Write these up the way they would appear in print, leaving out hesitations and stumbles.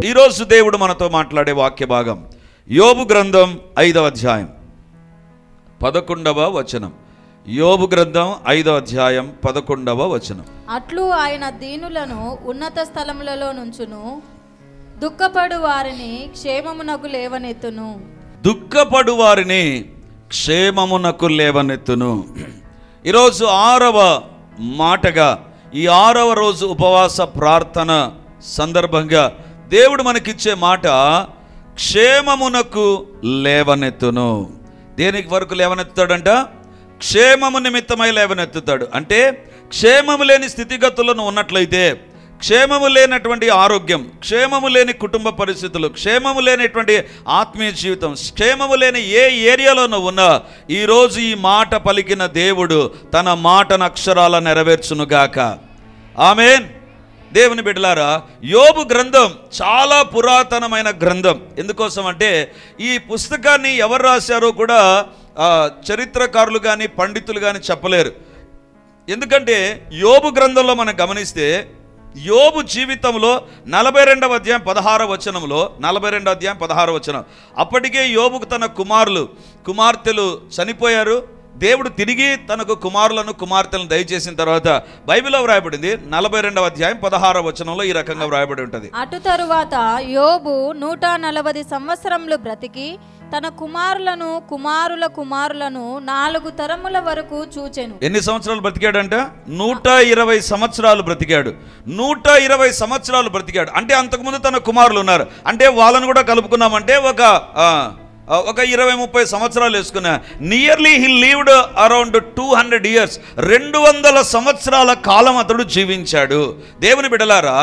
ఈరోజు దేవుడు మనతో మాట్లాడే వాక్య భాగం యోబు గ్రంథం 5వ అధ్యాయం 11వ వచనం. యోబు గ్రంథం 5వ అధ్యాయం 11వ వచనం. అట్లు ఆయన దీనులను ఉన్నత స్థలములలో నుంచును, దుఃఖపడు వారిని క్షేమమునకు లేవనెత్తును. దుఃఖపడు వారిని క్షేమమునకు లేవనెత్తును. ఈరోజు 6వ మాటగా ఈ 6వ రోజు ఉపవాస ప్రార్థన సందర్భంగా దేవుడు మనకిచ్చే మాట క్షేమమునకు లేవనెత్తును. దేనికి వరకు లేవనెత్తుతాడంట? క్షేమము నిమిత్తమై లేవనెత్తుతాడు. అంటే క్షేమము లేని స్థితిగతులను ఉన్నట్లయితే, క్షేమము లేనటువంటి ఆరోగ్యం, క్షేమము లేని కుటుంబ పరిస్థితులు, క్షేమము లేనటువంటి ఆత్మీయ జీవితం, క్షేమము లేని ఏ ఏరియాలోనూ ఉన్నా ఈరోజు ఈ మాట పలికిన దేవుడు తన మాటను అక్షరాల నెరవేర్చునుగాక. ఆమేన్. దేవుని బిడ్డలారా, యోబు గ్రంథం చాలా పురాతనమైన గ్రంథం. ఎందుకోసం అంటే ఈ పుస్తకాన్ని ఎవరు రాశారో కూడా చరిత్రకారులు కానీ పండితులు కానీ చెప్పలేరు. ఎందుకంటే యోబు గ్రంథంలో మనం గమనిస్తే యోబు జీవితంలో 42వ అధ్యాయం 16వ వచనంలో 42వ అధ్యాయం 16వ వచనం, అప్పటికే యోబుకు తన కుమార్తెలు చనిపోయారు. దేవుడు తిరిగి తనకు కుమారులను కుమార్తెలను దయచేసిన తర్వాత బైబిల్లో వ్రాయబడింది 42వ అధ్యాయం 16వ వచనంలో ఈ రకంగా వ్రాయబడి ఉంటుంది. అటు తరువాత యోబు 140 సంవత్సరములు బ్రతికి తన కుమారులను కుమారుల కుమారులను 4 తరముల వరకు చూచెను. ఎన్ని సంవత్సరాలు బ్రతికాడంట? 120 సంవత్సరాలు బ్రతికాడు. 120 సంవత్సరాలు బ్రతికాడు అంటే అంతకుముందు తన కుమారులు ఉన్నారు. అంటే వాళ్ళను కూడా కలుపుకున్నామంటే ఒక 20-30 సంవత్సరాలు వేసుకున్నా. Nearly he lived around 200 years. 200 సంవత్సరాల కాలం అతడు జీవించాడు. దేవుని బిడ్డలారా,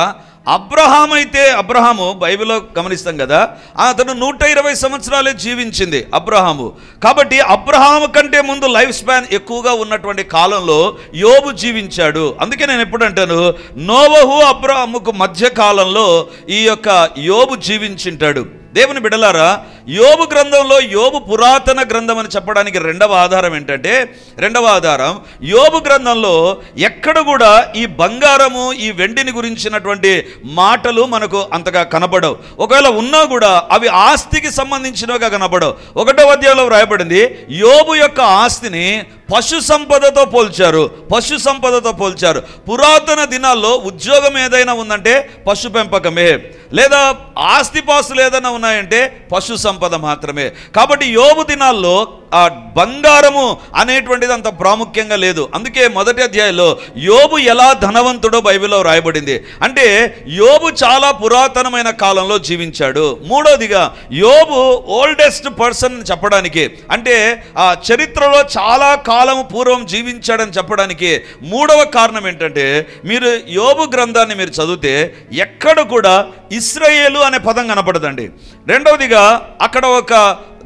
అబ్రహాము బైబిల్లో గమనిస్తాం కదా, అతను 120 సంవత్సరాలే జీవించింది అబ్రహాము. కాబట్టి అబ్రహాము కంటే ముందు లైఫ్ స్పాన్ ఎక్కువగా ఉన్నటువంటి కాలంలో యోబు జీవించాడు. అందుకే నేను ఎప్పుడు అంటాను, నోవహు అబ్రహాముకు మధ్య కాలంలో ఈ యొక్క యోబు జీవించింటాడు. దేవుని బిడ్డలారా, యోబు గ్రంథంలో యోబు పురాతన గ్రంథం అని చెప్పడానికి రెండవ ఆధారం ఏంటంటే, యోబు గ్రంథంలో ఎక్కడ కూడా ఈ బంగారము ఈ వెండిని గురించినటువంటి మాటలు మనకు అంతగా కనబడవు. ఒకవేళ ఉన్నా కూడా అవి ఆస్తికి సంబంధించినవిగా కనబడవు. 1వ అధ్యాయంలో వ్రాయబడింది, యోబు యొక్క ఆస్తిని పశు సంపదతో పోల్చారు. పురాతన దినాల్లో ఉద్యోగం ఏదైనా ఉందంటే పశు పెంపకమే, లేదా ఆస్తిపాస్తులు ఏదైనా ఉన్నాయంటే పశు సంపద మాత్రమే. కాబట్టి యోబు దినాల్లో ఆ బంగారము అనేటువంటిది అంత ప్రాముఖ్యంగా లేదు. అందుకే 1వ అధ్యాయంలో యోబు ఎలా ధనవంతుడో బైబిల్లో రాయబడింది. అంటే యోబు చాలా పురాతనమైన కాలంలో జీవించాడు. 3వదిగా యోబు ఓల్డెస్ట్ పర్సన్ చెప్పడానికి, అంటే ఆ చరిత్రలో చాలా కాలం పూర్వం జీవించాడని చెప్పడానికి 3వ కారణం ఏంటంటే, మీరు యోబు గ్రంథాన్ని మీరు చదివితే ఎక్కడ కూడా ఇశ్రాయేలు అనే పదం కనపడదండి. 2వదిగా అక్కడ ఒక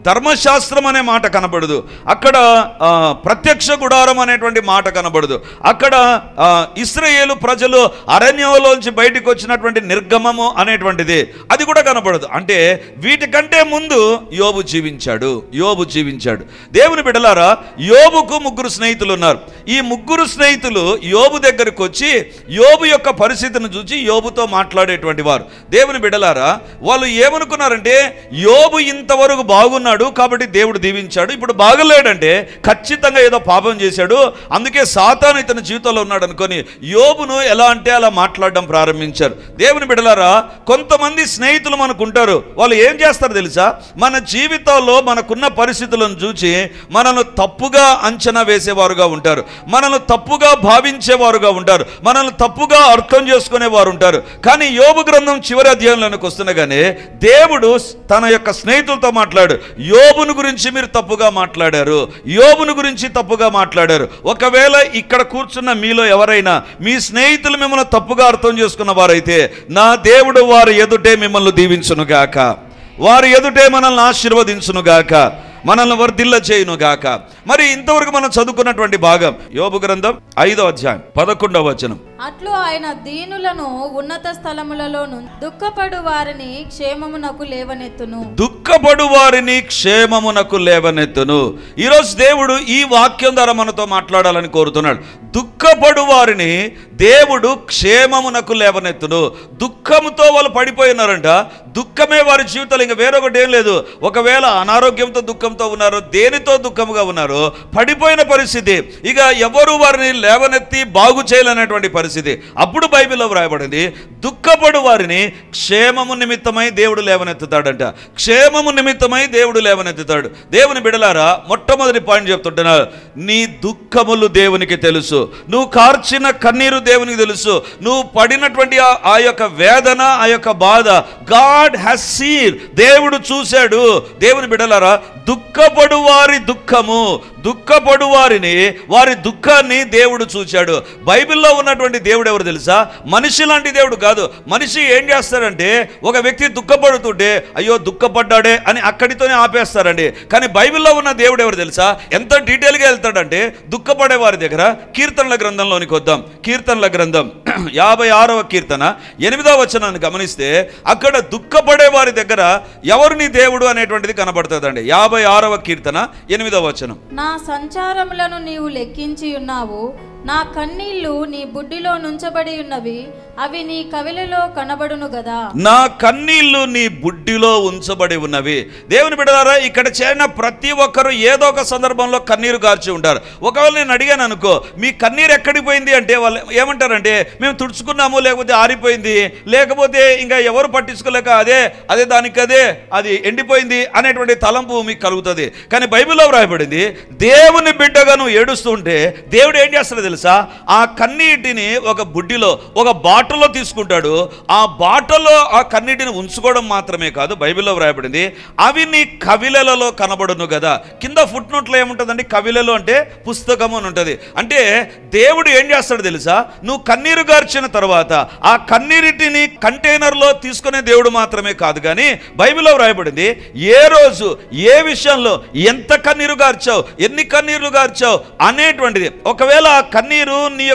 ధర్మశాస్త్రం అనే మాట కనబడదు. అక్కడ ప్రత్యక్ష గుడారం అనేటువంటి మాట కనబడదు. అక్కడ ఇశ్రాయేలు ప్రజలు అరణ్యంలోంచి బయటికి వచ్చినటువంటి నిర్గమము అనేటువంటిది అది కూడా కనబడదు. అంటే వీటికంటే ముందు యోబు జీవించాడు. దేవుని బిడ్డలారా, యోబుకు 3 స్నేహితులు ఉన్నారు. ఈ 3 స్నేహితులు యోబు దగ్గరికి వచ్చి యోబు యొక్క పరిస్థితిని చూసి యోబుతో మాట్లాడేటువంటి వారు. దేవుని బిడ్డలారా, వాళ్ళు ఏమనుకున్నారంటే, యోబు ఇంతవరకు బాగున్నాడు కాబట్టి దేవుడు దీవించాడు, ఇప్పుడు బాగలేడంటే ఖచ్చితంగా ఏదో పాపం చేశాడు, అందుకే సాతాను ఇతని జీవితంలో ఉన్నాడు అనుకొని యోబును ఎలా అంటే అలా మాట్లాడడం ప్రారంభించారు. దేవుని బిడ్డలారా, కొంతమంది స్నేహితులు మనకుంటారు. వాళ్ళు ఏం చేస్తారు తెలుసా? మన జీవితంలో మనకున్న పరిస్థితులను చూసి మనల్ని తప్పుగా అంచనా వేసేవారుగా ఉంటారు, మనల్ని తప్పుగా భావించేవారుగా ఉంటారు, మనల్ని తప్పుగా అర్థం చేసుకునేవారు ఉంటారు. కానీ యోబు గ్రంథం చివరి అధ్యాయంలోకి వస్తుండగానే దేవుడు తన యొక్క స్నేహితులతో మాట్లాడు, యోబును గురించి మీరు తప్పుగా మాట్లాడారు. ఒకవేళ ఇక్కడ కూర్చున్న మీలో ఎవరైనా మీ స్నేహితులు మిమ్మల్ని తప్పుగా అర్థం చేసుకున్న వారైతే నా దేవుడు వారి ఎదుటే మిమ్మల్ని దీవించునుగాక, వారి ఎదుటే మనల్ని ఆశీర్వదించునుగాక, మనల్ని వర్ధిల్ల చేయునుగాక. మరి ఇంతవరకు మనం చదువుకున్నటువంటి భాగం యోబు గ్రంథం 5వ అధ్యాయం 11వ వచనం. అట్లు ఆయన దీనులను ఉన్నత స్థలములలో దుఃఖపడు వారిని క్షేమమునకు లేవనెత్తును. దుఃఖపడు వారిని క్షేమమునకు లేవనెత్తును. ఈరోజు దేవుడు ఈ వాక్యం ద్వారా మనతో మాట్లాడాలని కోరుతున్నాడు. దుఃఖపడు వారిని దేవుడు క్షేమమునకు లేవనెత్తును. దుఃఖంతో వాళ్ళు పడిపోయినారంట. దుఃఖమే వారి జీవితాలు, ఇంకా వేరొకటి ఏం లేదు. ఒకవేళ అనారోగ్యంతో దుఃఖంతో ఉన్నారో, దేనితో దుఃఖముగా ఉన్నారో, పడిపోయిన పరిస్థితి, ఇక ఎవరు వారిని లేవనెత్తి బాగు చేయలేనటువంటి పరిస్థితి. అప్పుడు బైబిల్లో వ్రాయబడింది, దుఃఖపడు వారిని క్షేమము నిమిత్తమై దేవుడు లేవనెత్తుతాడంట. క్షేమము నిమిత్తమై దేవుడు లేవనెత్తుతాడు. దేవుని బిడలారా, మొట్టమొదటి పాయింట్ చెప్తుంటున్నారు, నీ దుఃఖములు దేవునికి తెలుసు, నువ్వు కార్చిన కన్నీరు దేవునికి తెలుసు, నువ్వు పడినటువంటి ఆ యొక్క వేదన, ఆ యొక్క బాధ, గాడ్ హ్యాస్ సీన్, దేవుడు చూశాడు. దేవుని బిడ్డలారా, దుఃఖపడు వారి దుఃఖము, దుఃఖపడు వారిని, వారి దుఃఖాన్ని దేవుడు చూశాడు. బైబిల్లో ఉన్నటువంటి దేవుడు ఎవరు తెలుసా? మనిషి లాంటి దేవుడు కాదు. మనిషి ఏం చేస్తారంటే, ఒక వ్యక్తి దుఃఖపడుతుంటే అయ్యో దుఃఖపడ్డాడే అని అక్కడితోనే ఆపేస్తారండి. కానీ బైబిల్లో ఉన్న దేవుడు ఎవరు తెలుసా? ఎంత డీటెయిల్గా వెళ్తాడంటే, దుఃఖపడే వారి దగ్గర కీర్తనల గ్రంథంలోనికి వద్దాం. కీర్తనల గ్రంథం 56వ కీర్తన 8వ వచనాన్ని గమనిస్తే, అక్కడ దుఃఖపడే వారి దగ్గర ఎవరు నీ దేవుడు అనేటువంటిది కనబడుతుందండి. 56వ కీర్తన 8వ వచనం. నా సంచారములను నీవు లెక్కించి ఉన్నావు, నా కన్నీళ్లు నీ బుడ్డిలో నుంచబడి ఉన్నవి, అవి నీ కవిలలో కనబడును గదా. నా కన్నీళ్లు నీ బుడ్డిలో ఉంచబడి ఉన్నవి. దేవుని బిడ్డలారా, ఇక్కడ చేరిన ప్రతి ఒక్కరు ఏదో ఒక సందర్భంలో కన్నీరు కార్చి ఉంటారు. ఒకవేళ నేను అడిగాను అనుకో, మీ కన్నీరు ఎక్కడికి పోయింది అంటే, వాళ్ళు ఏమంటారంటే, మేము తుడుచుకున్నాము, లేకపోతే ఆరిపోయింది, లేకపోతే ఇంకా ఎవరు పట్టించుకోలేక అదే దానికి అది ఎండిపోయింది అనేటువంటి తలంపు మీకు కలుగుతుంది. కానీ బైబిల్లో వ్రాయబడింది, దేవుని బిడ్డగా నువ్వు ఏడుస్తుంటే దేవుడు ఏం చేస్తాడు తెలుసా? ఆ కన్నీటిని ఒక బుడ్డిలో, ఒక బాటలో తీసుకుంటాడు. ఆ బాటలో ఆ కన్నీటిని ఉంచుకోవడం మాత్రమే కాదు, బైబిల్లో వ్రాయబడింది, అవి నీ కవిలలో కనబడును కదా. కింద ఫుట్ నోట్లో ఏముంటుందండి? కవిలలో అంటే పుస్తకం అని ఉంటుంది. అంటే దేవుడు ఏం చేస్తాడు తెలుసా? నువ్వు కన్నీరు గార్చిన తర్వాత ఆ కన్నీటిని కంటైనర్లో తీసుకునే దేవుడు మాత్రమే కాదు, కానీ బైబిల్లో వ్రాయబడింది, ఏ రోజు ఏ విషయంలో ఎంత కన్నీరు గార్చావు, ఎన్ని కన్నీళ్లు గార్చావు అనేటువంటిది. ఒకవేళ ఆ కన్నీరు నీ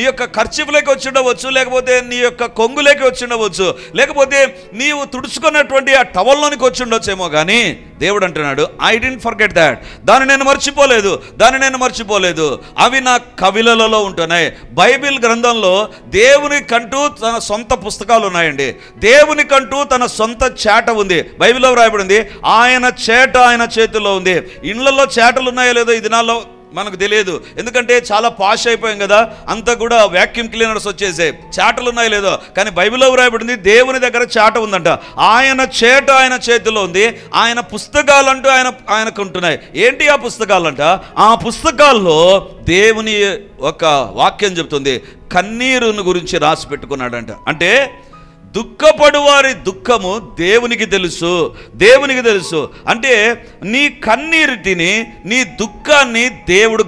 యొక్క ఖర్చులోకి వచ్చి ఉండవచ్చు, లేకపోతే నీ యొక్క కొంగులోకి వచ్చి ఉండవచ్చు, లేకపోతే నీవు తుడుచుకున్నటువంటి ఆ టవల్లోనికి వచ్చి ఉండొచ్చేమో, కానీ దేవుడు అంటున్నాడు, ఐ డోంట్ ఫర్గెట్ దాట్, దాన్ని నేను మర్చిపోలేదు, అవి నా కవిలలో ఉంటున్నాయి. బైబిల్ గ్రంథంలో దేవునికంటూ తన సొంత పుస్తకాలు ఉన్నాయండి. దేవునికంటూ తన సొంత చేట ఉంది. బైబిల్లో వ్రాయబడింది, ఆయన చేట ఆయన చేతిలో ఉంది. ఇళ్లలో చేటలు ఉన్నాయో లేదో ఈ దినాల్లో మనకు తెలియదు, ఎందుకంటే చాలా పాష్ అయిపోయాం కదా, అంతా కూడా వ్యాక్యూమ్ క్లీనర్స్ వచ్చేసాయి, చాటలు ఉన్నాయి లేదో. కానీ బైబిల్లో వ్రాయబడింది, దేవుని దగ్గర చాట ఉందంట, ఆయన చేట ఆయన చేతిలో ఉంది, ఆయన పుస్తకాలంటూ ఆయనకు ఉంటున్నాయి. ఏంటి ఆ పుస్తకాలంట? ఆ పుస్తకాల్లో దేవుని ఒక వాక్యం చెప్తుంది, కన్నీరుని గురించి రాసి పెట్టుకున్నాడంట. అంటే దుఃఖపడు వారి దుఃఖము దేవునికి తెలుసు. అంటే నీ కన్నీటిని, నీ దుఃఖాన్ని దేవుడు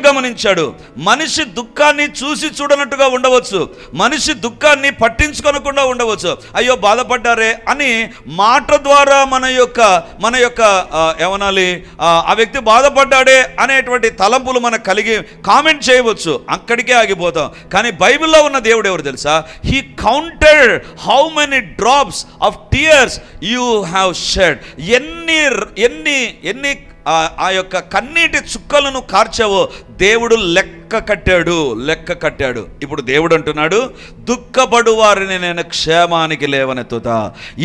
గమనించాడు. మనిషి దుఃఖాన్ని చూసి చూడనట్టుగా ఉండవచ్చు, మనిషి దుఃఖాన్ని పట్టించుకోనకుండా ఉండవచ్చు. అయ్యో బాధపడ్డారే అని మాట ద్వారా మన యొక్క ఏమనాలి, ఆ వ్యక్తి బాధపడ్డాడే అనేటువంటి తలంపులు మనకు కలిగి కామెంట్ చేయవచ్చు, అక్కడికే ఆగిపోతాం. కానీ బైబిల్లో ఉన్న దేవుడు ఎవరు తెలుసా? He counted how many drops of tears you have shed. ఎన్ని ఆ యొక్క కన్నీటి చుక్కలను కార్చావో దేవుడు లెక్క కట్టాడు. ఇప్పుడు దేవుడు అంటున్నాడు, దుఃఖపడు వారిని నేను క్షేమానికి లేవనెత్తుతా.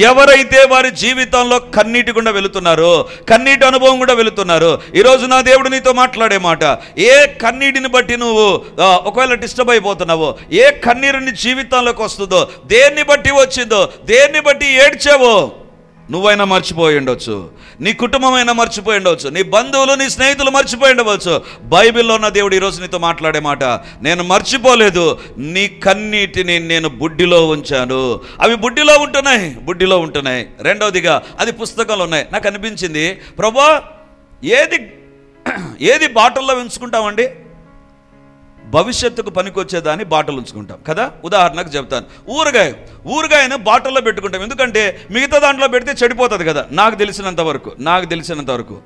ఎవరైతే వారి జీవితంలో కన్నీటి గుండా వెళుతున్నారో, కన్నీటి అనుభవం కూడా వెళుతున్నారో, ఈరోజు నా దేవుడు నీతో మాట్లాడే మాట, ఏ కన్నీటిని బట్టి నువ్వు ఒకవేళ డిస్టర్బ్ అయిపోతున్నావో, ఏ కన్నీరు నీ జీవితంలోకి వస్తుందో, దేన్ని బట్టి వచ్చిందో, దేన్ని బట్టి ఏడ్చావో, నువ్వైనా మర్చిపోయి ఉండొచ్చు, నీ కుటుంబమైనా మర్చిపోయి ఉండవచ్చు, నీ బంధువులు, నీ స్నేహితులు మర్చిపోయి ఉండవచ్చు. బైబిల్లో ఉన్న దేవుడు ఈరోజు నీతో మాట్లాడే మాట, నేను మర్చిపోలేదు, నీ కన్నీటిని నేను బుడ్డిలో ఉంచాను. అవి బుడ్డిలో ఉంటున్నాయి. రెండవదిగా అది పుస్తకంలో ఉన్నాయి. నాకు అనిపించింది, ప్రభువా, ఏది బాటల్లో ఉంచుకుంటామండి? భవిష్యత్తుకు పనికొచ్చేదాన్ని బాటలు ఉంచుకుంటాం కదా. ఉదాహరణకు చెప్తాను, ఊరగాయను బాటల్లో పెట్టుకుంటాం, ఎందుకంటే మిగతా దాంట్లో పెడితే చెడిపోతుంది కదా. నాకు తెలిసినంత వరకు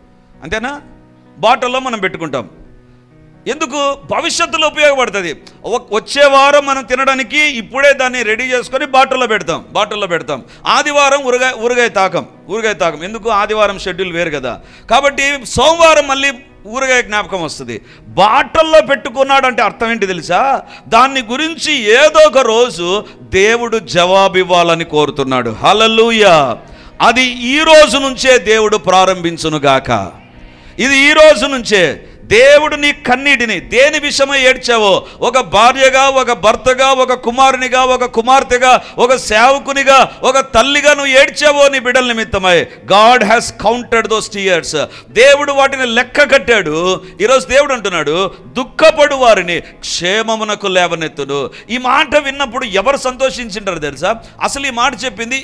అంతేనా, బాటల్లో మనం పెట్టుకుంటాం. ఎందుకు? భవిష్యత్తులో ఉపయోగపడుతుంది. వచ్చే వారం మనం తినడానికి ఇప్పుడే దాన్ని రెడీ చేసుకొని బాటిల్లో పెడతాం. ఆదివారం ఊరగాయ తాకం. ఎందుకు? ఆదివారం షెడ్యూల్ వేరు కదా. కాబట్టి సోమవారం మళ్ళీ ఊరగాయ జ్ఞాపకం వస్తుంది. బాటల్లో పెట్టుకున్నాడంటే అర్థం ఏంటి తెలుసా? దాన్ని గురించి ఏదో ఒక రోజు దేవుడు జవాబు ఇవ్వాలని కోరుతున్నాడు. హల్లెలూయా. అది ఈ రోజు నుంచే దేవుడు ప్రారంభించునుగాక. ఇది ఈ రోజు నుంచే దేవుడు నీ కన్నీటిని దేని విషయమై ఏడ్చావో, ఒక భార్యగా, ఒక భర్తగా, ఒక కుమారునిగా, ఒక కుమార్తెగా, ఒక సేవకునిగా, ఒక తల్లిగా నువ్వు ఏడ్చావో నీ బిడ్డల నిమిత్తమై, God has counted those tears. దేవుడు వాటిని లెక్క కట్టాడు. ఈరోజు దేవుడు అంటున్నాడు, దుఃఖపడు వారిని క్షేమమునకు లేవనెత్తును. ఈ మాట విన్నప్పుడు ఎవరు సంతోషించింటారు తెలుసా? అసలు ఈ మాట చెప్పింది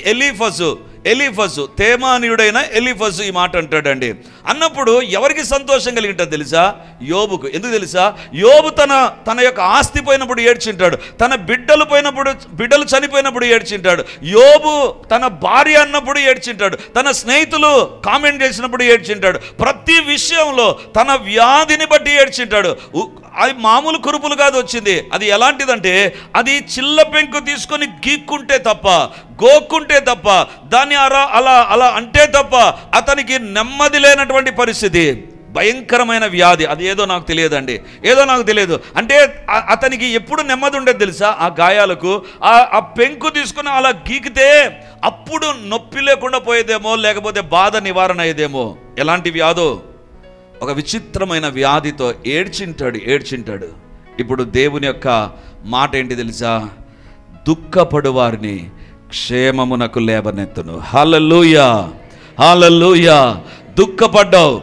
ఎలీఫజు, తేమానీయుడైన ఎలీఫజు ఈ మాట అంటాడండి. అన్నప్పుడు ఎవరికి సంతోషం కలిగింటుంది తెలుసా? యోబుకు. ఎందుకు తెలుసా? యోబు తన యొక్క ఆస్తి పోయినప్పుడు ఏడ్చింటాడు, తన బిడ్డలు చనిపోయినప్పుడు ఏడ్చింటాడు, యోబు తన భార్య అన్నప్పుడు ఏడ్చింటాడు, తన స్నేహితులు కామెంట్ చేసినప్పుడు ఏడ్చింటాడు, ప్రతి విషయంలో తన వ్యాధిని బట్టి ఏడ్చింటాడు. అది మామూలు కురుపులు కాదు వచ్చింది. అది ఎలాంటిదంటే, అది చిల్ల పెంకు తీసుకొని గోక్కుంటే తప్ప దాన్ని అలా అంటే తప్ప అతనికి నెమ్మది లేనటువంటి పరిస్థితి. భయంకరమైన వ్యాధి. అది ఏదో నాకు తెలియదు అంటే అతనికి ఎప్పుడు నెమ్మది ఉండేది తెలుసా? ఆ గాయాలకు ఆ పెంకు తీసుకుని అలా గీకితే అప్పుడు నొప్పి లేకుండా పోయేదేమో, లేకపోతే బాధ నివారణ అయ్యేదేమో. ఎలాంటి వ్యాధో, ఒక విచిత్రమైన వ్యాధితో ఏడ్చింటాడు. ఇప్పుడు దేవుని యొక్క మాట ఏంటి తెలుసా? దుఃఖపడు వారిని క్షేమమునకు లేవనెత్తును. హల్లెలూయా. దుఃఖపడ్డావు.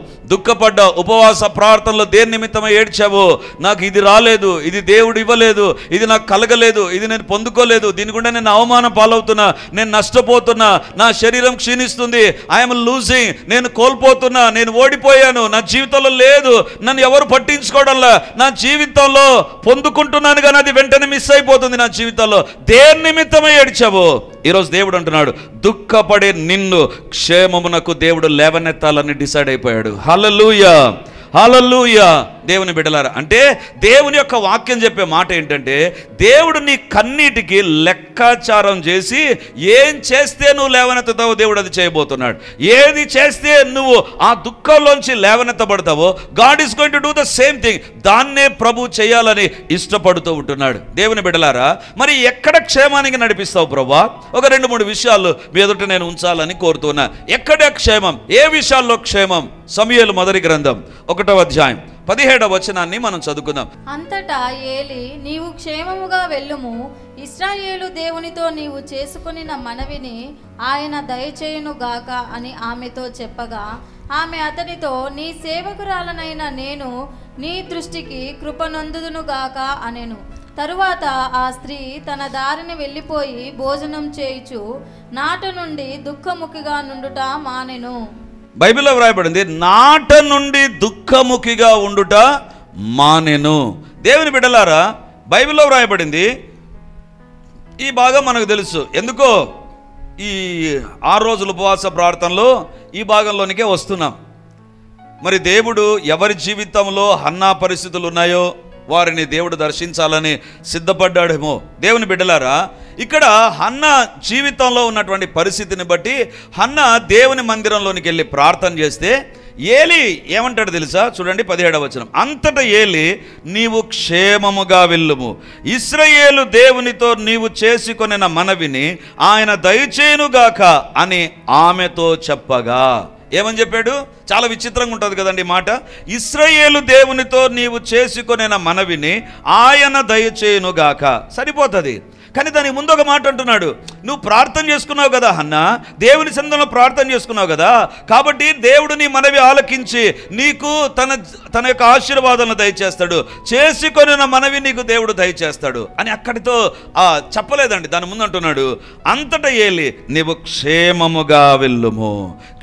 ఉపవాస ప్రార్థనలో దేని నిమిత్తమై ఏడ్చావో, నాకు ఇది రాలేదు, ఇది దేవుడు ఇవ్వలేదు, ఇది నాకు కలగలేదు, ఇది నేను పొందుకోలేదు, దీని గుండా నేను అవమానం పాలవుతున్నా, నేను నష్టపోతున్నా, నా శరీరం క్షీణిస్తుంది, ఐఎమ్ లూజింగ్, నేను కోల్పోతున్నా, నేను ఓడిపోయాను, నా జీవితంలో లేదు, నన్ను ఎవరు పట్టించుకోవడంలా, నా జీవితంలో పొందుకుంటున్నాను కానీ అది వెంటనే మిస్ అయిపోతుంది నా జీవితంలో. దేని నిమిత్తమై ఏడ్చావో, ఈరోజు దేవుడు అంటున్నాడు, దుఃఖపడే నిన్ను క్షేమమునకు దేవుడు లేవనెత్తాలని డిసైడ్ అయిపోయాడు. హల్లెలూయా. దేవుని బిడ్డలారా, అంటే దేవుని యొక్క వాక్యం చెప్పే మాట ఏంటంటే, దేవుడు నీ కన్నీటికి లెక్కాచారం చేసి ఏం చేస్తే నువ్వు లేవనెత్తుతావో దేవుడు అది చేయబోతున్నాడు. ఏది చేస్తే నువ్వు ఆ దుఃఖంలోంచి లేవనెత్తబడతావో, God is going to do the same thing. దాన్నే ప్రభు చేయాలని ఇష్టపడుతూ ఉంటున్నాడు. దేవుని బిడ్డలారా, మరి ఎక్కడ క్షేమానికి నడిపిస్తావు ప్రభువా? ఒక 2-3 విషయాలు మీ ఎదుట నేను ఉంచాలని కోరుతున్నా. ఎక్కడ క్షేమం, ఏ విషయాల్లో క్షేమం? సమూయేలు మొదటి గ్రంథం 1వ అధ్యాయం 17వ వచనాన్ని మనం చదువుకుందాం. అంతటా ఏలి, నీవు క్షేమముగా వెళ్ళుము, ఇశ్రాయేలు దేవునితో నీవు చేసుకొనిన మనవిని ఆయన దయచేయును గాక అని ఆమెతో చెప్పగా, ఆమె అతనితో, నీ సేవకురాలనైన నేను నీ దృష్టికి కృపనొందుదును గాక అనెను. తరువాత ఆ స్త్రీ తన దారిని వెళ్ళిపోయి భోజనం చేయుచు నాట నుండి దుఃఖముఖిగా నుండుట మానెను. బైబిల్లో వ్రాయబడింది, నాట నుండి దుఃఖముఖిగా ఉండుట మానెను. దేవుని బిడ్డలారా, బైబిల్లో వ్రాయబడింది. ఈ భాగం మనకు తెలుసు. ఎందుకో ఈ 6 రోజుల ఉపవాస ప్రార్థనలో ఈ భాగంలోనికే వస్తున్నాం. మరి దేవుడు ఎవరి జీవితంలో హన్నా పరిస్థితులు ఉన్నాయో వారిని దేవుడు దర్శించాలని సిద్ధపడ్డాడేమో. దేవుని బిడ్డలారా, ఇక్కడ హన్నా జీవితంలో ఉన్నటువంటి పరిస్థితిని బట్టి హన్నా దేవుని మందిరంలోనికి వెళ్ళి ప్రార్థన చేస్తే ఏలి ఏమంటాడు తెలుసా? చూడండి 17వ వచనం. అంతటా ఏలి, నీవు క్షేమముగా వెళ్ళుము, ఇశ్రాయేలు దేవునితో నీవు చేసుకొనిన మనవిని ఆయన దయచేయునుగాక అని ఆమెతో చెప్పగా. ఏమని చెప్పాడు? చాలా విచిత్రంగా ఉంటుంది కదండి మాట. ఇశ్రాయేలు దేవునితో నీవు చేసుకొనిన మనవిని ఆయన దయచేయునుగాక సరిపోతుంది. కానీ దానికి ముందు ఒక మాట అంటున్నాడు, నువ్వు ప్రార్థన చేసుకున్నావు కదా హన్నా, దేవుని సన్నిధిలో ప్రార్థన చేసుకున్నావు కదా, కాబట్టి దేవుడు నీ మనవి ఆలకించి నీకు తన యొక్క ఆశీర్వాదాలను దయచేస్తాడు, చేసుకొనిన మనవి నీకు దేవుడు దయచేస్తాడు అని అక్కడితో చెప్పలేదండి. దాని ముందు అంటున్నాడు, అంతటా ఏలి, నీవు క్షేమముగా వెళ్ళుము,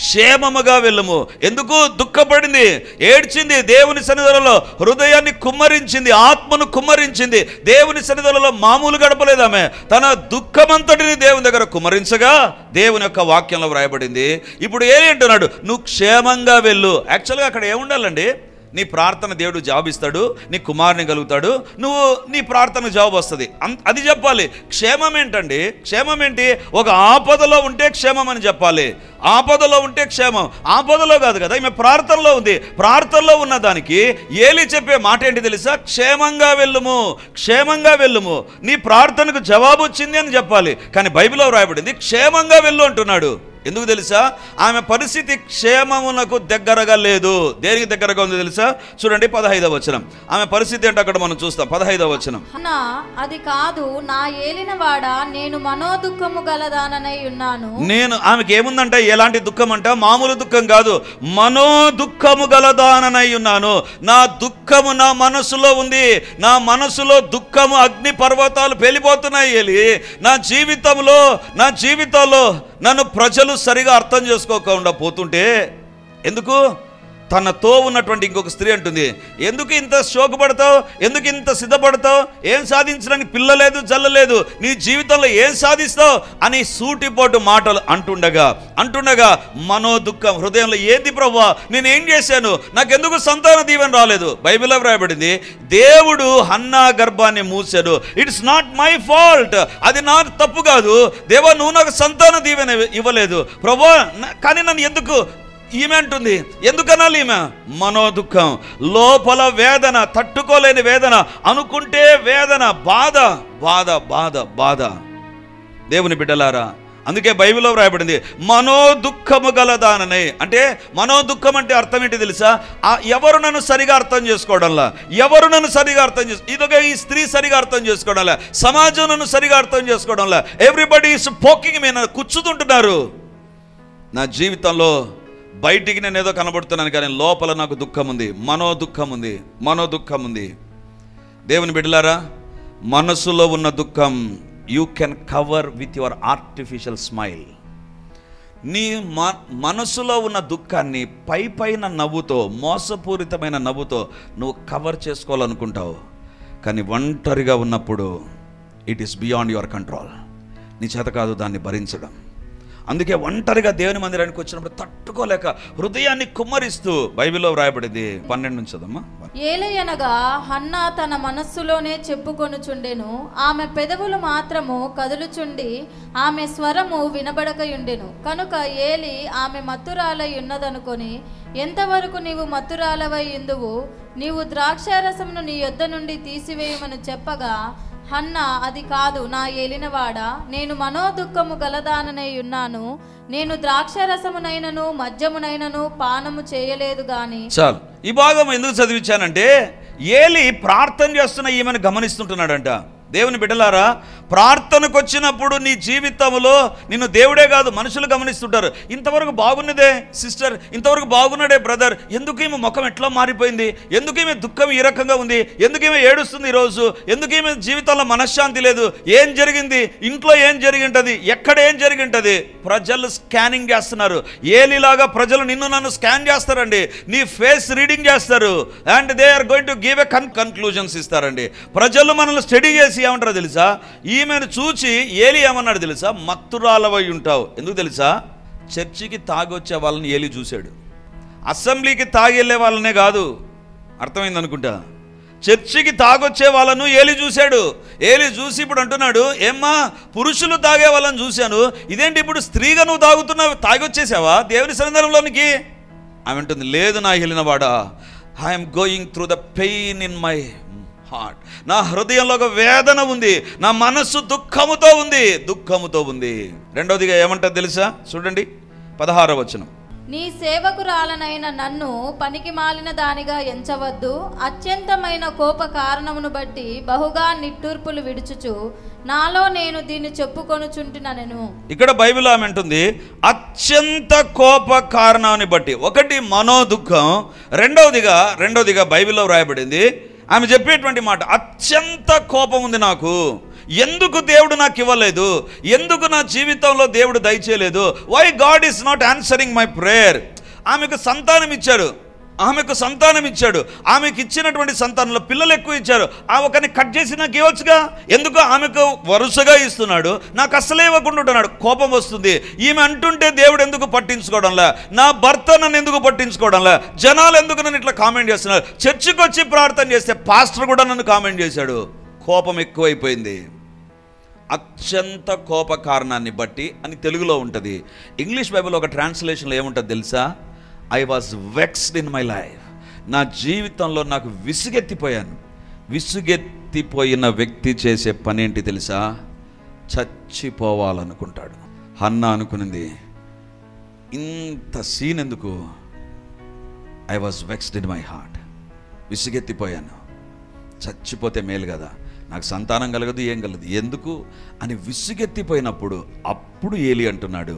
క్షేమముగా వెళ్ళుము. ఎందుకు దుఃఖపడింది, ఏడ్చింది, దేవుని సన్నిధిలో హృదయాన్ని కుమ్మరించింది, ఆత్మను కుమ్మరించింది. దేవుని సన్నిధిలో మామూలు గడపలేదామె, తన దుఃఖమంతటిని దేవుని దగ్గర కుమ్మరించగా దేవుని యొక్క వాక్యంలో వ్రాయబడింది. ఇప్పుడు ఏలి అంటున్నాడు, నువ్వు క్షేమంగా వెళ్ళు. యాక్చువల్గా అక్కడ ఏముండాలండి? నీ ప్రార్థన దేవుడు జవాబు ఇస్తాడు, నీ కుమారుని కలుగుతాడు, నువ్వు నీ ప్రార్థన జవాబు వస్తుంది. అది చెప్పాలి. క్షేమం ఏంటండి? క్షేమం ఏంటి? ఒక ఆపదలో ఉంటే క్షేమం అని చెప్పాలి. ఆపదలో ఉంటే క్షేమం. ఆపదలో కాదు కదా, ఈమె ప్రార్థనలో ఉంది. ప్రార్థనలో ఉన్న దానికి ఏలి చెప్పే మాట ఏంటి తెలుసా? క్షేమంగా వెళ్ళుము, క్షేమంగా వెళ్ళుము, నీ ప్రార్థనకు జవాబు వచ్చింది అని చెప్పాలి. కానీ బైబిల్లో రాయబడింది క్షేమంగా వెళ్ళు అంటున్నాడు. ఎందుకు తెలుసా? ఆమె పరిస్థితి క్షేమమునకు దగ్గరగా లేదు. దేనికి దగ్గరగా ఉంది తెలుసా? చూడండి 15వ వచనం. ఆమె పరిస్థితి ఏంటో అక్కడ మనం చూస్తాం. 15వ వచనం. అది కాదు నా ఏలినవాడా, నేను మనోదుఃఖము గలదాననై ఉన్నాను. ఆమెకి ఏముందంటే ఎలాంటి దుఃఖం అంట? మామూలు దుఃఖం కాదు, మనోదుఃఖము గలదాననై ఉన్నాను. నా దుఃఖము నా మనసులో ఉంది. నా మనసులో దుఃఖము అగ్ని పర్వతాలు పేలిపోతున్నాయి. ఏలి, నా జీవితంలో నన్ను ప్రజలు సరిగా అర్థం చేసుకోకుండా పోతుంటే, ఎందుకు? తనతో ఉన్నటువంటి ఇంకొక స్త్రీ అంటుంది, ఎందుకు ఇంత శోకపడతావు, ఎందుకు ఇంత సిద్ధపడతావు, ఏం సాధించడానికి పిల్లలేదు జల్లలేదు, నీ జీవితంలో ఏం సాధిస్తావు అని సూటిపోటు మాటలు అంటుండగా మనోదుఃఖం హృదయంలో, ఏంది ప్రభువా నేనేం చేశాను, నాకెందుకు సంతాన దీవెన రాలేదు? బైబిల్లో రాయబడింది, దేవుడు హన్నా గర్భాన్ని మూసాడు. ఇట్స్ నాట్ మై ఫాల్ట్, అది నా తప్పు కాదు. దేవా నువ్వు నాకు సంతాన దీవెన ఇవ్వలేదు ప్రభువా, కానీ నన్ను ఎందుకు? ఈమె అంటుంది, ఎందుకనాలి? ఈమె మనోదుఃఖం, లోపల వేదన, తట్టుకోలేని వేదన, అనుకుంటే వేదన, బాధ బాధ బాధ బాధ. దేవుని బిడ్డలారా, అందుకే బైబిల్లో రాయబడింది మనోదుఃఖము గలదాననే. అంటే మనోదుఃఖం అంటే అర్థం ఏంటి తెలుసా? ఎవరు నన్ను సరిగా అర్థం చేసుకోవడంలా, ఇదొక ఈ స్త్రీ సరిగా అర్థం చేసుకోవడంలా, సమాజం నన్ను సరిగా అర్థం చేసుకోవడంలా, ఎవ్రీబడి ఈస్ పోకింగ్ మీ, నన్ను కూర్చుతుంటున్నారు. నా జీవితంలో బయటికి నేను ఏదో కనబడుతున్నాను, కానీ లోపల నాకు దుఃఖం ఉంది, మనోదుఃఖం ఉంది. దేవుని బిడ్డలారా, మనసులో ఉన్న దుఃఖం you can cover with your artificial smile. నీ మనసులో ఉన్న దుఃఖాన్ని పైన నవ్వుతో, మోసపూరితమైన నవ్వుతో నువ్వు కవర్ చేసుకోవాలనుకుంటావు. కానీ ఒంటరిగా ఉన్నప్పుడు it is beyond your control. నీ చేత కాదు దాన్ని భరించడం. అందుకే ఒంటరిగా దేవుని మందిరానికి వచ్చినప్పుడు తట్టుకోలేక హృదయాన్ని కుమ్మరిస్తూ, బైబిల్లో వ్రాయబడింది 12 నుంచి చదమ్మా. ఏలయనగా హన్నా తన మనస్సులోనే చెప్పుకొనుచుండెను, ఆమె పెదవులు మాత్రము కదులుచుండి ఆమె స్వరము వినబడకయుండెను. కనుక ఏలి ఆమె మత్తురాలై ఉన్నదనుకొని, ఎంతవరకు నీవు మత్తురాలవై ఇందువు, నీవు ద్రాక్షారసమును నీ యొద్ద నుండి తీసివేయమని చెప్పగా, హన్నా అది కాదు నా ఏలినవాడా, నేను మనోదుఃఖము గలదాననై ఉన్నాను, నేను ద్రాక్షరసమునైనను మద్యమునైనను పానము చేయలేదు గాని. చాలు, ఈ భాగం ఎందుకు చదివించానంటే ఏలి ప్రార్థన చేస్తున్న ఈమెను గమనిస్తుంటున్నాడంట. దేవుని బిడ్డలారా, ప్రార్థనకు వచ్చినప్పుడు నీ జీవితంలో నిన్ను దేవుడే కాదు మనుషులు గమనిస్తుంటారు. ఇంతవరకు బాగున్నదే సిస్టర్, ఇంతవరకు బాగున్నాడే బ్రదర్, ఎందుకు ఈమె ముఖం ఎట్లా మారిపోయింది, ఎందుకు ఈమె దుఃఖం ఈ రకంగా ఉంది, ఎందుకు ఈమె ఏడుస్తుంది ఈరోజు, ఎందుకు ఈమె జీవితంలో మనశ్శాంతి లేదు, ఏం జరిగింది, ఇంట్లో ఏం జరిగింటది, ఎక్కడ ఏం జరిగింటది? ప్రజలు స్కానింగ్ చేస్తున్నారు. ఏలిలాగా ప్రజలు నిన్ను నన్ను స్కాన్ చేస్తారండి, నీ ఫేస్ రీడింగ్ చేస్తారు, and they are going to give a conclusions ఇస్తారండి. ప్రజలు మనల్ని స్టడీ చేసి ఏమంటారో తెలుసా? ఈమెను చూచి ఏలి ఏమన్నాడు తెలుసా? మత్తురాలవై ఉంటావు. ఎందుకు తెలుసా? చర్చికి తాగొచ్చే వాళ్ళని ఏలి చూశాడు, అసెంబ్లీకి తాగి వెళ్ళే వాళ్ళనే కాదు. అర్థమైంది అనుకుంటా. చర్చికి తాగొచ్చే వాళ్ళను ఏలి చూశాడు. ఏలి చూసి ఇప్పుడు అంటున్నాడు, ఏమ్మా పురుషులు తాగే వాళ్ళని చూశాను, ఇదేంటి ఇప్పుడు స్త్రీగా నువ్వు తాగుతున్నావు, తాగొచ్చేసావా దేవుని సన్నిధానంలోనికి? ఆమె అంటుంది, లేదు నా ఏలినవాడా, I'm going through the pain in my heart. నా హృదయంలో ఒక వేదన ఉంది, నా మనస్సు దుఃఖముతో ఉంది. రెండవదిగా ఏమంటారు తెలుసా? చూడండి 16వ వచనం. నీ సేవకురాలనైన నన్ను పనికి మాలిన దానిగా ఎంచవద్దు, అత్యంతమైన కోప కారణమును బట్టి బహుగా నిట్టూర్పులు విడుచుచు నాలో నేను దీన్ని చెప్పుకొనుచుంటున్నాను. ఇక్కడ బైబిల్ ఆమె అంటుంది అత్యంత కోప కారణాన్ని బట్టి. ఒకటి మనోదుఃఖం, రెండవదిగా బైబిల్లో వ్రాయబడింది ఆమె చెప్పేటువంటి మాట, అత్యంత కోపం ఉంది నాకు, ఎందుకు దేవుడు నాకు ఇవ్వలేదు, ఎందుకు నా జీవితంలో దేవుడు దయచేయలేదు, why God is not answering my prayer. ఆమెకు సంతానం ఇచ్చాడు, ఆమెకు సంతానం ఇచ్చాడు. ఆమెకు ఇచ్చినటువంటి సంతానంలో పిల్లలు ఎక్కువ ఇచ్చారు. ఒకరిని కట్ చేసి నాకు ఇవ్వచ్చుగా, ఎందుకు ఆమెకు వరుసగా ఇస్తున్నాడు, నాకు అస్సలే ఇవ్వకుండా ఉంటున్నాడు. కోపం వస్తుంది. ఈమె అంటుంటే దేవుడు ఎందుకు పట్టించుకోవడంలా, నా భర్త నన్ను ఎందుకు పట్టించుకోవడంలా, జనాలు ఎందుకు నన్ను ఇట్లా కామెంట్ చేస్తున్నారు, చర్చికి వచ్చి ప్రార్థన చేస్తే పాస్టర్ కూడా నన్ను కామెంట్ చేశాడు. కోపం ఎక్కువైపోయింది. అత్యంత కోప కారణాన్ని బట్టి అని తెలుగులో ఉంటుంది. ఇంగ్లీష్ బైబిల్ ఒక ట్రాన్స్లేషన్లో ఏముంటుంది తెలుసా? I was vexed in my life. నా జీవితంలో నాకు విసుగెత్తిపోయాను. విసుగెత్తిపోయిన వ్యక్తి చేసే పని ఏంటి తెలుసా? చచ్చిపోవాలనుకుంటాడు. హన్నా అనుకునింది, ఇంత సీన్ ఎందుకు? I was vexed in my heart. విసుగెత్తిపోయాను, చచ్చిపోతే మేలు కదా, నాకు సంతానం కలగదు, ఏం కలగదు, ఎందుకు అని విసుగెత్తిపోయినప్పుడు అప్పుడు ఏలి అంటున్నాడు,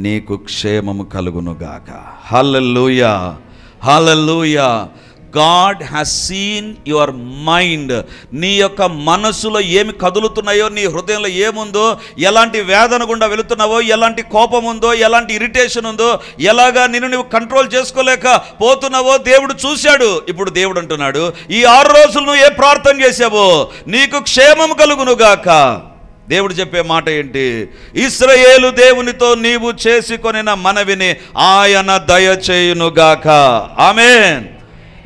నీకు క్షేమము కలుగునుగాక. Hallelujah, hallelujah. God has seen your mind. నీ యొక్క మనసులో ఏమి కదులుతున్నాయో, నీ హృదయంలో ఏముందో, ఎలాంటి వేదన గుండా వెళుతున్నావో, ఎలాంటి కోపం ఉందో, ఎలాంటి ఇరిటేషన్ ఉందో, ఎలాగా నిన్ను నువ్వు కంట్రోల్ చేసుకోలేక పోతున్నావో దేవుడు చూశాడు. ఇప్పుడు దేవుడు అంటున్నాడు, ఈ 6 రోజులు నువ్వు ఏ ప్రార్థన చేసావో నీకు క్షేమము కలుగునుగాక. దేవుడు చెప్పే మాట ఏంటి? ఇశ్రాయేలు దేవునితో నీవు చేసుకొనిన మనవిని ఆయన దయచేయునుగాక. ఆమేన్.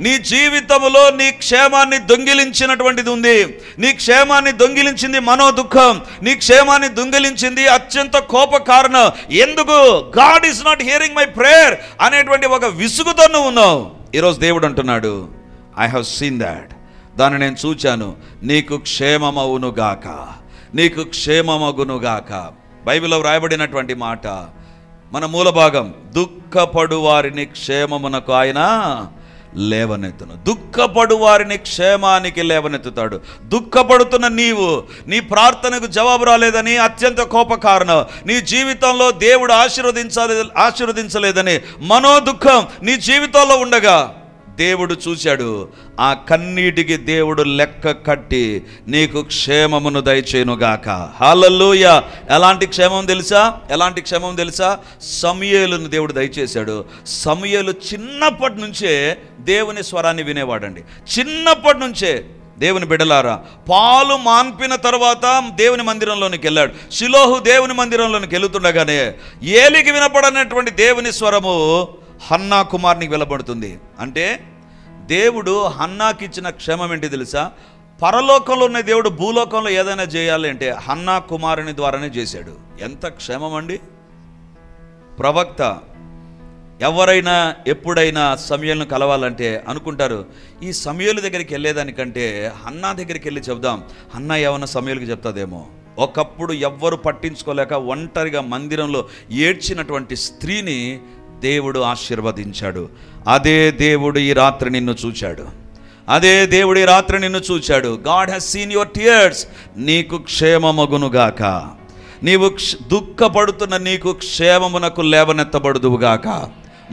నీ జీవితంలో నీ క్షేమాన్ని దొంగిలించినటువంటిది ఉంది. నీ క్షేమాన్ని దొంగిలించింది మనో దుఃఖం. నీ క్షేమాన్ని దొంగిలించింది అత్యంత కోప కారణం. ఎందుకు? God is not hearing my prayer అనేటువంటి ఒక విసుగుతో నువ్వు ఉన్నావు. ఈరోజు దేవుడు అంటున్నాడు, ఐ హ్యావ్ సీన్ దాట్. దాన్ని నేను చూచాను. నీకు క్షేమమవునుగాక, నీకు క్షేమమగునుగాక. బైబిల్లో వ్రాయబడినటువంటి మాట మన మూల భాగం, దుఃఖపడు వారిని క్షేమమునకు ఆయన లేవనెత్తును. దుఃఖపడు వారిని క్షేమానికి లేవనెత్తుతాడు. దుఃఖపడుతున్న నీవు, ప్రార్థనకు జవాబు రాలేదని అత్యంత కోప కారణం, నీ జీవితంలో దేవుడు ఆశీర్వదించలేదని మనో దుఃఖం నీ జీవితంలో ఉండగా దేవుడు చూశాడు. ఆ కన్నీటికి దేవుడు లెక్క కట్టి నీకు క్షేమమును దయచేయునుగాక. హల్లెలూయా. ఎలాంటి క్షేమం తెలుసా? ఎలాంటి క్షేమం తెలుసా? సమూయేలును దేవుడు దయచేశాడు. సమూయేలు చిన్నప్పటి నుంచే దేవుని స్వరాన్ని వినేవాడండి. చిన్నప్పటి నుంచే. దేవుని బిడ్డలారా, పాలు మాన్పిన తర్వాత దేవుని మందిరంలోనికి వెళ్ళాడు. షిలోహు దేవుని మందిరంలోనికి వెళుతుండగానే ఏలికి వినపడనటువంటి దేవుని స్వరము హన్నా కుమార్నికి వెలబడుతుంది. అంటే దేవుడు హన్నాకి ఇచ్చిన క్షేమం ఏంటి తెలుసా? పరలోకంలో ఉన్న దేవుడు భూలోకంలో ఏదైనా చేయాలి అంటే హన్నా కుమారుని ద్వారానే చేశాడు. ఎంత క్షేమం అండి! ప్రవక్త ఎవరైనా ఎప్పుడైనా సమూయేలును కలవాలంటే అనుకుంటారు, ఈ సమూయేలు దగ్గరికి వెళ్ళేదానికంటే హన్నా దగ్గరికి వెళ్ళి చెప్దాం, హన్నా ఏమన్నా సమూయేలుకి చెప్తాదేమో. ఒకప్పుడు ఎవ్వరు పట్టించుకోలేక ఒంటరిగా మందిరంలో ఏడ్చినటువంటి స్త్రీని దేవుడు ఆశీర్వదించాడు. అదే దేవుడు ఈ రాత్రి నిన్ను చూచాడు. అదే దేవుడు ఈ రాత్రి నిన్ను చూచాడు. God has seen your tears. నీకు క్షేమమగునుగాక. నీవు దుఃఖపడుతున్న నీకు క్షేమమునకు లేవనెత్తబడుదువుగాక.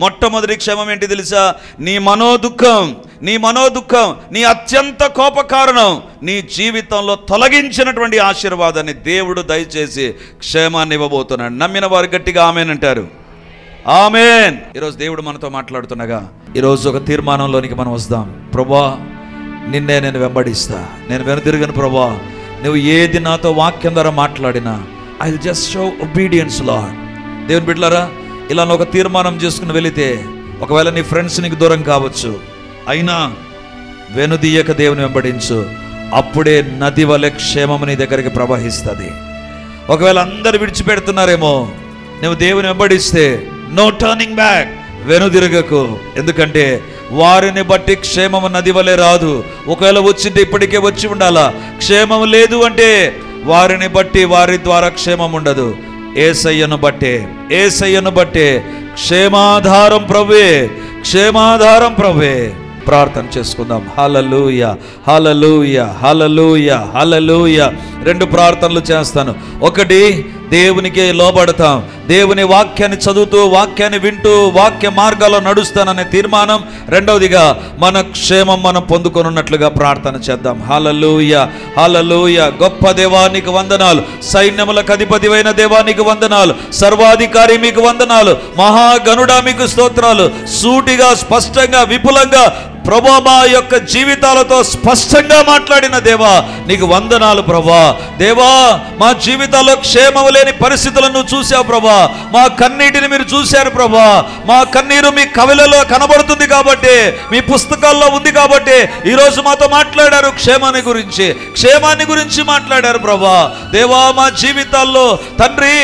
మొట్టమొదటి క్షేమం ఏంటి తెలుసా? నీ మనోదుఖం, నీ అత్యంత కోప కారణం నీ జీవితంలో తొలగించినటువంటి ఆశీర్వాదాన్ని దేవుడు దయచేసి క్షేమాన్ని ఇవ్వబోతున్నాడు. నమ్మిన వారు గట్టిగా ఆమేన్ అంటారు. ఆమేన్. ఈరోజు దేవుడు మనతో మాట్లాడుతుండగా ఈరోజు ఒక తీర్మానంలోనికి మనం వస్తాం. ప్రభువా, నిన్నే నేను వెంబడిస్తా, నేను వెనుదిరగను. ప్రభువా, నువ్వు ఏది నాతో వాక్యం ద్వారా మాట్లాడినా I will just show obedience lord. దేవుని బిడ్డలారా, ఇలా ఒక తీర్మానం చేసుకుని వెళితే, ఒకవేళ నీ ఫ్రెండ్స్ నీకు దూరం కావచ్చు, అయినా వెనుదీయక దేవుని వెంబడించు. అప్పుడే నది వలె క్షేమము నీ దగ్గరికి ప్రవహిస్తుంది. ఒకవేళ అందరు విడిచిపెడుతున్నారేమో, నువ్వు దేవుని వెంబడిస్తే నో టర్నింగ్ బ్యాక్. వెనుదిరగకు. ఎందుకంటే వారిని బట్టి క్షేమము నది వలె రాదు. ఒకవేళ వచ్చింటే ఇప్పటికే వచ్చి ఉండాలా. క్షేమము లేదు అంటే వారిని బట్టి, వారి ద్వారా క్షేమం ఉండదు. యేసయ్యను బట్టే క్షేమాధారం ప్రభువే, క్షేమాధారం ప్రభువే. ప్రార్థన చేసుకుందాం. హల్లెలూయా, హల్లెలూయా, హల్లెలూయా, హల్లెలూయా. 2 ప్రార్థనలు చేస్తాను. ఒకటి, దేవునికి లోబడతాం. దేవుని వాక్యాన్ని చదువుతూ, వాక్యాన్ని వింటూ, వాక్య మార్గాల్లో నడుస్తాననే తీర్మానం. రెండవదిగా మన క్షేమం మనం పొందుకొనున్నట్లుగా ప్రార్థన చేద్దాం. హల్లెలూయా, హల్లెలూయా. గొప్ప దేవానికి వందనాలు, సైన్యములకు అధిపతివైన దేవానికి వందనాలు, సర్వాధికారి మీకు వందనాలు, మహాగణుడా మీకు స్తోత్రాలు. సూటిగా, స్పష్టంగా, విపులంగా ప్రభా మా యొక్క జీవితాలతో స్పష్టంగా మాట్లాడిన దేవా నీకు వందనాలు ప్రభా. దేవా మా జీవితాల్లో క్షేమం లేని పరిస్థితులను చూసావు ప్రభా. మా కన్నీటిని మీరు చూశారు ప్రభా. మా కన్నీరు మీ కవిలలో కనబడుతుంది కాబట్టి, మీ పుస్తకాల్లో ఉంది కాబట్టి ఈరోజు మాతో మాట్లాడారు. క్షేమాన్ని గురించి మాట్లాడారు ప్రభా. దేవా మా జీవితాల్లో తండ్రి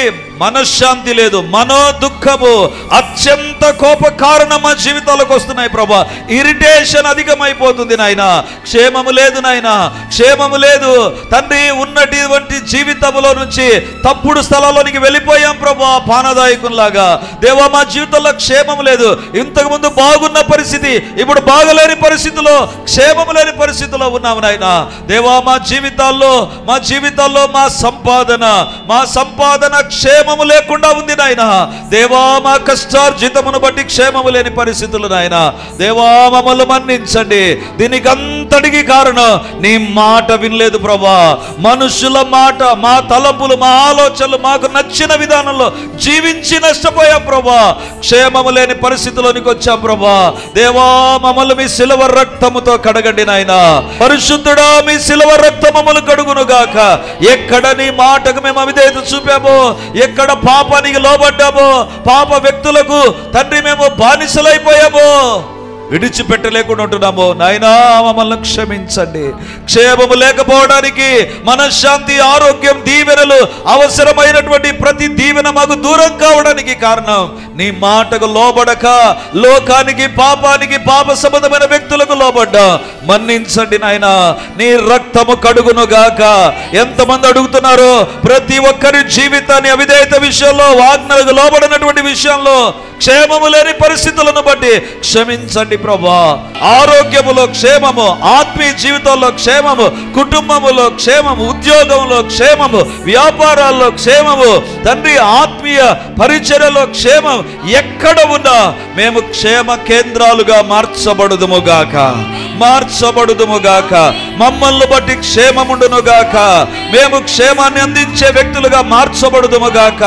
మనశ్శాంతి లేదు, మనో దుఃఖము, అత్యంత కోప కారణం మా జీవితాలకు వస్తున్నాయి ప్రభా. ఇరిటేషన్ అధికమైపోతుంది నాయన. క్షేమము లేదు నాయన, క్షేమము లేదు తండ్రి. ఉన్నటువంటి జీవితంలో నుంచి తప్పుడు స్థలాల్లోనికి వెళ్ళిపోయాం ప్రభా, పానదాయకుల్లాగా. దేవా మా జీవితంలో క్షేమము లేదు. ఇంతకుముందు బాగున్న పరిస్థితి ఇప్పుడు బాగలేని పరిస్థితిలో, క్షేమము లేని పరిస్థితిలో ఉన్నాము నాయన. దేవా మా జీవితాల్లో మా సంపాదన క్షేమము లేకుండా ఉంది నాయన. దేవా మా కష్టార్జితమును బట్టి క్షేమము లేని పరిస్థితులు నాయన. దేవా మమ్మల్ని మన్నించండి. దీనికి అంతటికి కారణం నీ మాట వినలేదు ప్రభా. మనుషుల మాట, మా తలంపులు, మా ఆలోచనలు మాకు నచ్చిన విధానంలో జీవించి నష్టపోయాం ప్రభా. క్షేమము లేని పరిస్థితిలోనికి వచ్చాం ప్రభా. దేవా మమ్మల్ని మీ శిలువ రక్తముతో కడగండి నాయన. పరిశుద్ధుడా మీ శిలువ రక్తం మమ్మల్ని కడుగును గాక. ఎక్కడ నీ మాటకు మేము అవిధేయత చూపామో, ఎక్కడ పాపానికి లోబడ్డామో, పాప వ్యక్తులకు తండ్రి మేము బానిసలైపోయామో, విడిచిపెట్టలేకుండా ఉంటున్నాము నాయనా, మమ్మల్ని క్షమించండి. క్షేమము లేకపోవడానికి, మనశ్శాంతి, ఆరోగ్యం, దీవెనలు అవసరమైనటువంటి ప్రతి దీవెన మాకు దూరం కావడానికి కారణం నీ మాటకు లోబడక, లోకానికి, పాపానికి, పాప సంబంధమైన వ్యక్తులకు లోబడ్డా. మన్నించండి నాయనా. నీ రక్తము కడుగును గాక. ఎంతమంది అడుగుతున్నారో ప్రతి ఒక్కరి జీవితాన్ని అవిధేయత విషయంలో, ఆజ్ఞలకు లోబడినటువంటి విషయంలో, క్షేమము లేని పరిస్థితులను బట్టి క్షమించండి ప్రభా. ఆరోగ్యములో క్షేమము, ఆత్మీయ జీవితంలో క్షేమము, కుటుంబములో క్షేమము, ఉద్యోగంలో క్షేమము, వ్యాపారాల్లో క్షేమము, తండ్రి ఆత్మీయ పరిచర్యలో క్షేమం. ఎక్కడ ఉన్నా మేము క్షేమ కేంద్రాలుగా మార్చబడుదుముగాక. మమ్మల్ని బట్టి క్షేమముండునుగాక. మేము క్షేమాన్ని అందించే వ్యక్తులుగా మార్చబడుదుముగాక.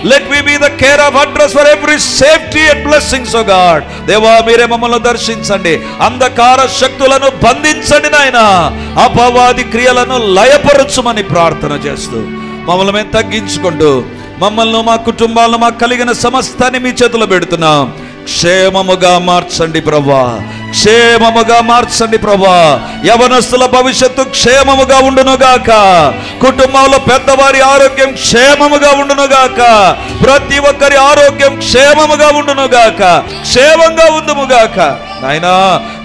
Let me be the care of address for every safety and blessings O God. దేవా మీరే మమ్మల్ని దర్శించండి. అంధకార శక్తులను బంధించండి నాయన. అపవాది క్రియలను లయపరచుమని ప్రార్థన చేస్తూ మమ్మల్ని మేము తగ్గించుకుంటూ, మమ్మల్ని, మా కుటుంబాలను, మాకు కలిగిన సమస్తాన్ని మీ చేతిలో పెడుతున్నాం. క్షేమముగా మార్చండి ప్రభా. క్షేమముగా మార్చండి ప్రభా. యవనస్తుల భవిష్యత్తు క్షేమముగా ఉండునుగాక. కుటుంబంలో పెద్దవారి ఆరోగ్యం క్షేమముగా ఉండునుగాక. ప్రతి ఒక్కరి ఆరోగ్యం క్షేమముగా ఉండునుగాక. క్షేమంగా ఉండుముగాక. నాయనా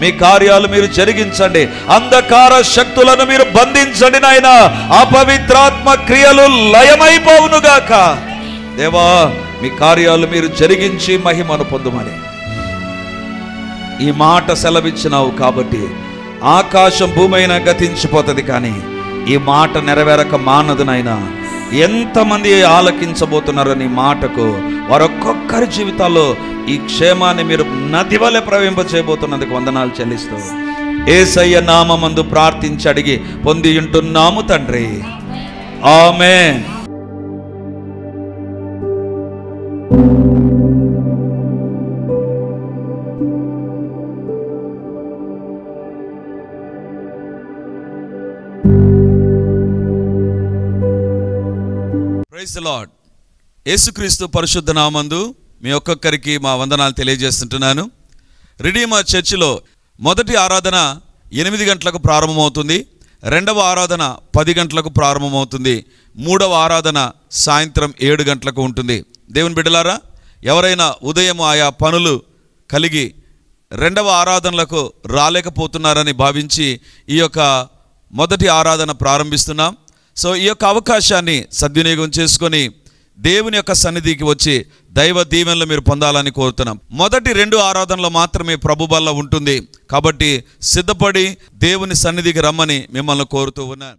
మీ కార్యాలు మీరు జరిగించండి. అంధకార శక్తులను మీరు బంధించండి నాయనా. అపవిత్రాత్మ క్రియలు లయమైపోవునుగాక. దేవా మీ కార్యాలు మీరు జరిగించి మహిమను పొందుమని ఈ మాట సెలవిచ్చినావు కాబట్టి ఆకాశం భూమి అయినా గతించిపోతుంది, కానీ ఈ మాట నెరవేరక మానదు నాయనా. ఎంతమంది ఆలకించబోతున్నారో నీ మాటకు, వారొక్కొక్కరి జీవితాల్లో ఈ క్షేమాన్ని మీరు నది వలె ప్రవహింపచేయబోతున్నందుకు వందనాలు చెల్లిస్తూ యేసయ్య నామమందు ప్రార్థించి అడిగి పొంది ఉంటున్నాము తండ్రి. ఆమేన్. Praise the Lord. యేసుక్రీస్తు పరిశుద్ధ నామందు మీ ఒక్కొక్కరికి మా వందనాలు తెలియజేస్తుంటున్నాను. రిడీమర్ చర్చిలో మొదటి ఆరాధన 8 గంటలకు ప్రారంభమవుతుంది. రెండవ ఆరాధన 10 గంటలకు ప్రారంభమవుతుంది. మూడవ ఆరాధన సాయంత్రం 7 గంటలకు ఉంటుంది. దేవుని బిడ్డలారా, ఎవరైనా ఉదయం ఆయా పనులు కలిగి రెండవ ఆరాధనలకు రాలేకపోతున్నారని భావించి ఈ యొక్క మొదటి ఆరాధన ప్రారంభిస్తున్నాం. సో ఈ యొక్క అవకాశాన్ని సద్వినియోగం చేసుకొని దేవుని యొక్క సన్నిధికి వచ్చి దైవ దీవెనలు మీరు పొందాలని కోరుతున్నాం. మొదటి 2 ఆరాధనలు మాత్రమే ప్రభు బల్ల ఉంటుంది కాబట్టి సిద్ధపడి దేవుని సన్నిధికి రమ్మని మిమ్మల్ని కోరుతూ ఉన్నాను.